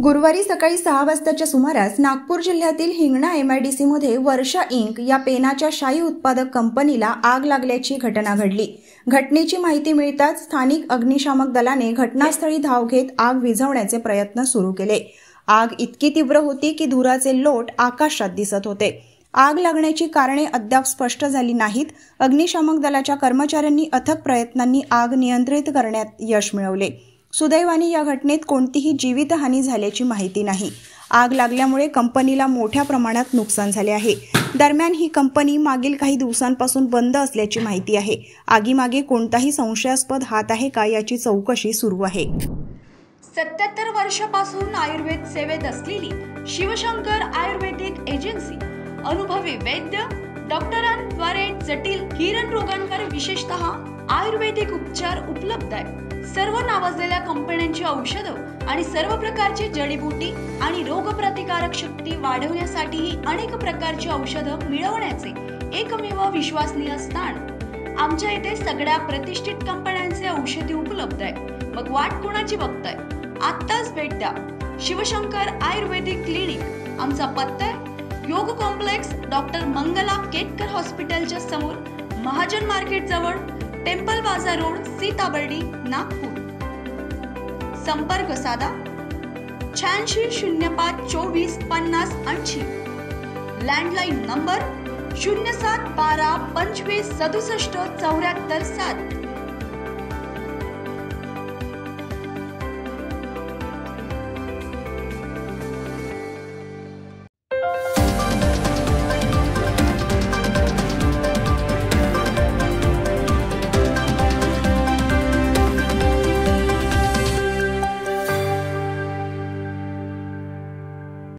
गुरुवारी सकाळी 6 वाजताच्या सुमारास नागपूर जिल्ह्यातील हिंगणा MIDC मध्ये वर्षा इंक या पेनाच्या शाई उत्पादक कंपनीला आग लागल्याची घटना घडली। घटनेची माहिती मिळताच स्थानिक अग्निशामक दलाने घटनास्थळी धाव घेत आग विझवण्याचे प्रयत्न सुरू केले। आग इतकी तीव्र होती की धुराचे लोट आकाशात दिसत होते। आग लागण्याची कारणे अद्याप स्पष्ट झाली नाहीत। अग्निशामक दलाच्या कर्मचाऱ्यांनी अथक प्रयत्नांनी आग नियंत्रित करण्यात यश मिळवले। सुदैवाने या घटनेत कोणतीही जीवितहानी झाल्याची माहिती नाही। आग लागल्यामुळे कंपनीला मोठ्या प्रमाणात नुकसान झाले आहे। दरम्यान ही कंपनी मागील काही दिवसांपासून बंद असल्याची माहिती आहे। आगीमागे कोणताही संशयास्पद हात आहे का याची चौकशी सुरू आहे। 77 वर्षापासून आयुर्वेद सेवेत असलेली शिवशंकर आयुर्वेदिक एजन्सी अनुभवी वैद्य डॉक्टरांद्वारे जटिल हिरण रोगांवर विशेषतः आयुर्वेदिक उपचार उपलब्ध आहे। सर्व नावाजलेल्या कंपन्यांची औषधं आणि सर्व प्रकारची जडीबुटी आणि रोगप्रतिकारक शक्ती वाढवण्यासाठी अनेक प्रकारची औषधं मिळवण्याचे एकमेव विश्वसनीय स्थान। आमच्या इथे सगळ्या प्रतिष्ठित कंपन्यांचे औषधी उपलब्ध आहे। मग वाट कोणाची बघताय? आत्ताच भेट द्या शिवशंकर आयुर्वेदिक क्लिनिक। आमचा पत्ता योग कॉम्प्लेक्स डॉक्टर मंगला केतकर हॉस्पिटलच्या समोर, महाजन मार्केट जवळ, टेम्पल बाजार रोड, सीताबर्डी, नागपूर। संपर्क साधा 8605 24 50 80। Landline number 0712 25 67 74 7।